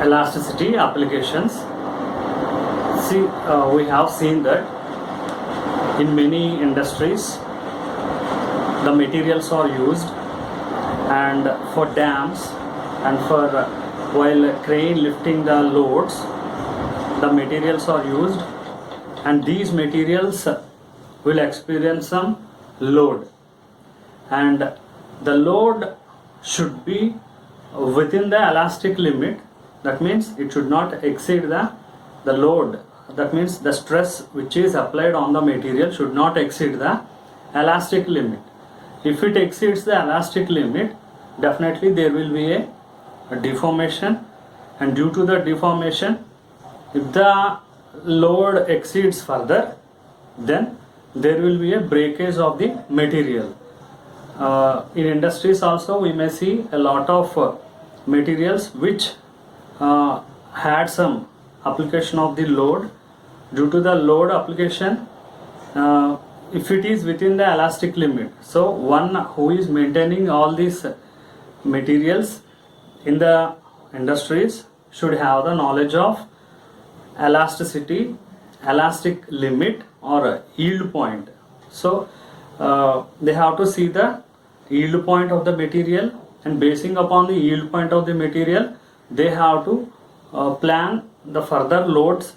elasticity applications. See, we have seen that in many industries the materials are used, and for dams and for while crane lifting the loads, the materials are used, and these materials will experience some load, and the load should be within the elastic limit. That means it should not exceed the load. That means the stress which is applied on the material should not exceed the elastic limit. If it exceeds the elastic limit, definitely there will be a deformation, and due to the deformation, if the load exceeds further, then there will be a breakage of the material. In industries also we may see a lot of materials which had some application of the load. Due to the load application, if it is within the elastic limit, so one who is maintaining all these materials in the industries should have the knowledge of elasticity, elastic limit, or yield point. So they have to see the yield point of the material, and basing upon the yield point of the material, they have to plan the further loads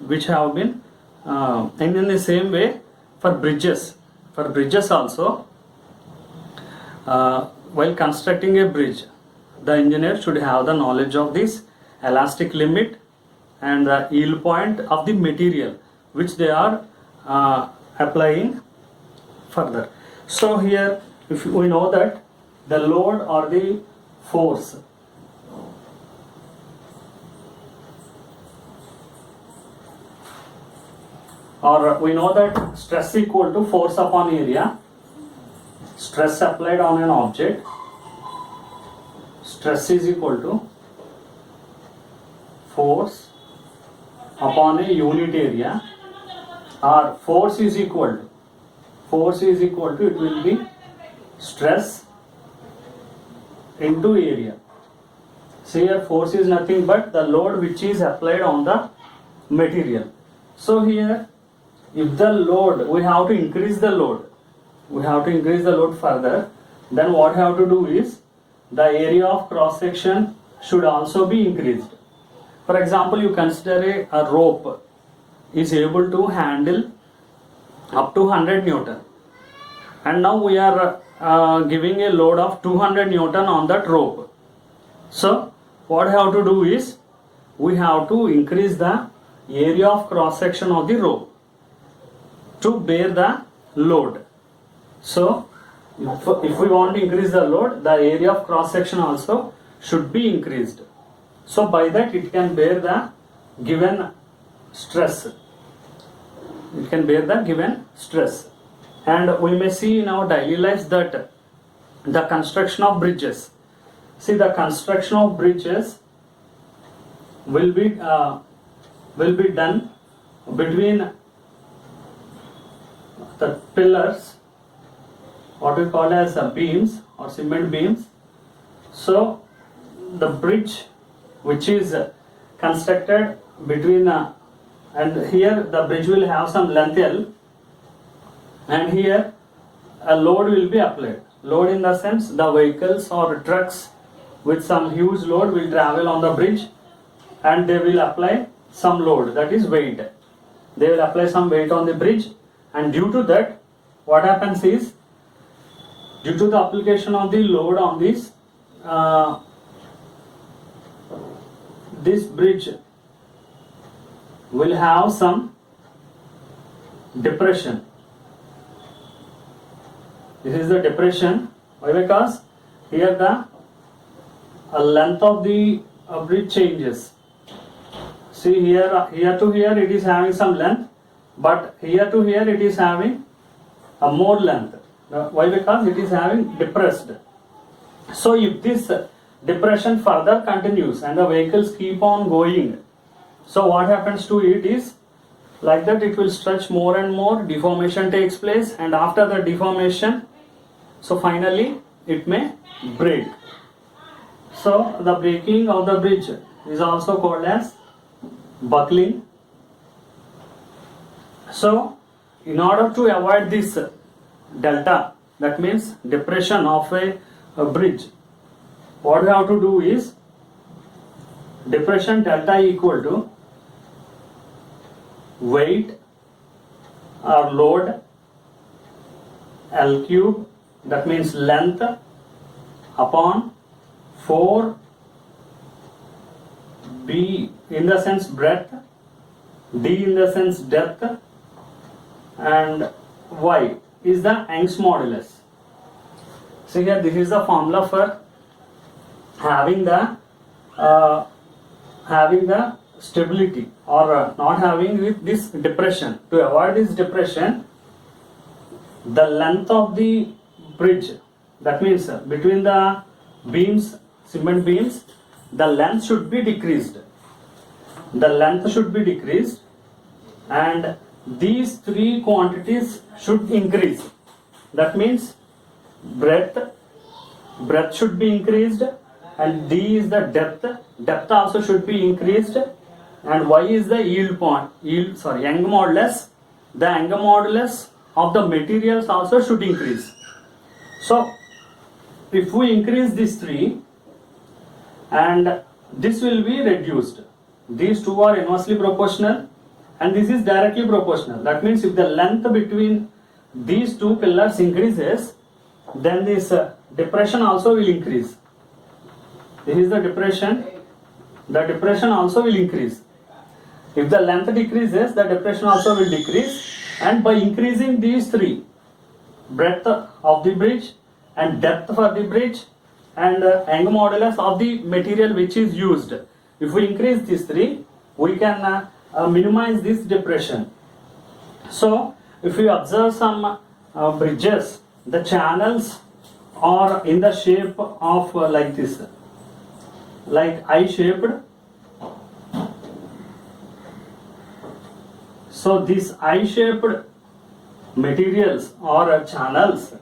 which have been and in the same way for bridges also, while constructing a bridge, the engineer should have the knowledge of this elastic limit and the yield point of the material which they are applying further. So here, if we know that the load or the force or we know that stress equal to force upon area. Stress applied on an object, stress is equal to force upon a unit area, or force is equal to it will be stress into area. So here force is nothing but the load which is applied on the material. So here, if the load, we have to increase the load further, then what we have to do is the area of cross section should also be increased. For example, you consider a rope is able to handle up to 100 Newton, and now we are giving a load of 200 Newton on that rope. So what we have to do is we have to increase the area of cross section of the rope to bear the load. So if we want to increase the load, the area of cross section also should be increased. So by that it can bear the given stress. And we may see in our daily lives that the construction of bridges. See, the construction of bridges will be done between the pillars, what we call as beams or cement beams. So the bridge which is constructed between and here the bridge will have some length L, and here a load will be applied. Load in the sense the vehicles or trucks with some huge load will travel on the bridge, and they will apply some load, that is weight. They will apply some weight on the bridge, and due to that, what happens is, due to the application of the load on this bridge will have some depression. This is the depression. Why? Because here the length of the bridge changes. See, here to here it is having some length, but here to here it is having a more length. Why? Because it is having depressed. So if this depression further continues and the vehicles keep on going, so what happens to it is, like that it will stretch more and more, deformation takes place, and after the deformation, so finally it may break. So the breaking of the bridge is also called as buckling. So in order to avoid this delta, that means depression of a bridge, what we have to do is depression delta equal to weight or load L cube, that means length, upon 4 B in the sense breadth, D in the sense depth, and Y is the Young's modulus. So here this is the formula for having the stability or not having with this depression. To avoid this depression, the length of the bridge, that means between the beams, cement beams, the length should be decreased. The length should be decreased, and these three quantities should increase. That means breadth should be increased, and D is the depth also should be increased, and Y is the Young modulus. The Young modulus of the materials also should increase. So if we increase these three, and this will be reduced. These two are inversely proportional and this is directly proportional. That means if the length between these two pillars increases, then this depression also will increase. This is the depression also will increase. If the length decreases, the depression also will decrease, and by increasing these three, breadth of the bridge and depth for the bridge and Young modulus of the material which is used, if we increase these three, we can minimize this depression. So if we observe some bridges, the channels are in the shape of like this, like I-shaped. So these I-shaped materials or channels,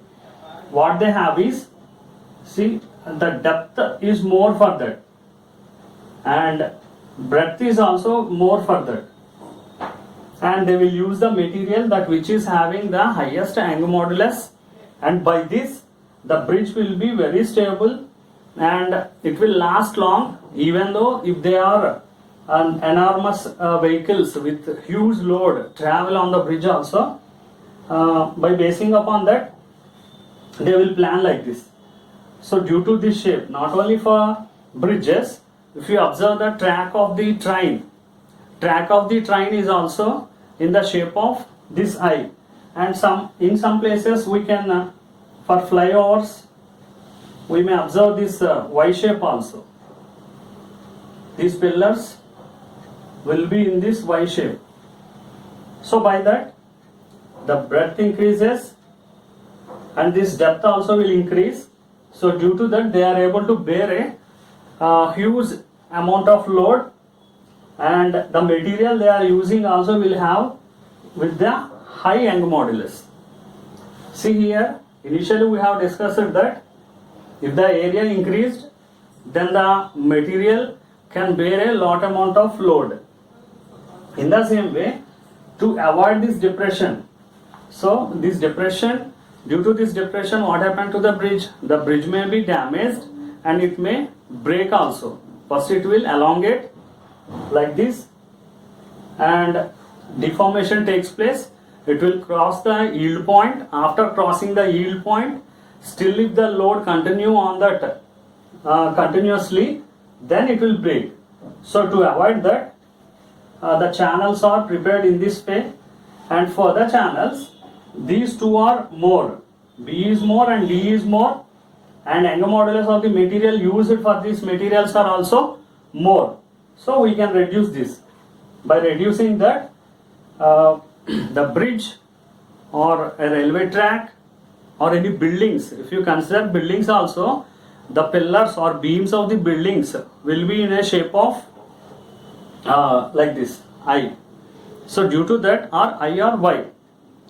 what they have is, see, the depth is more further and breadth is also more further, and they will use the material that which is having the highest Young modulus, and by this the bridge will be very stable and it will last long, even though if they are enormous vehicles with huge load travel on the bridge also, by basing upon that they will plan like this. So due to this shape, not only for bridges, if you observe the track of the train is also in the shape of this I, and in some places we can for flyovers we may observe this Y shape also. These pillars will be in this Y shape. So by that the breadth increases and this depth also will increase. So due to that they are able to bear a huge amount of load, and the material they are using also will have with the high Young modulus. See here, initially we have discussed that if the area increased, then the material can bear a lot amount of load. In the same way, to avoid this depression, so this depression, due to this depression, what happened to the bridge? The bridge may be damaged and it may break also. First it will elongate like this and deformation takes place. It will cross the yield point. After crossing the yield point, still if the load continue on that continuously, then it will break. So to avoid that, the channels are prepared in this way, and for the channels these two are more, B is more and D is more, and Young modulus of the material used for these materials are also more. So we can reduce this. By reducing that, the bridge or a railway track or any buildings, if you consider buildings also, the pillars or beams of the buildings will be in a shape of like this I. So due to that, or I or Y,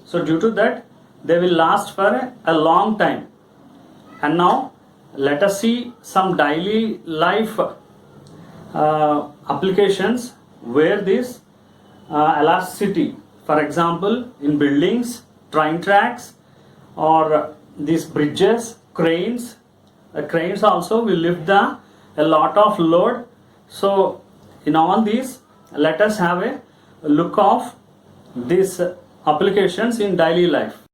so due to that they will last for a long time. And now let us see some daily life applications where this elasticity, for example in buildings, train tracks, or these bridges, cranes. Cranes also will lift a lot of load. So in all these, let us have a look of these applications in daily life.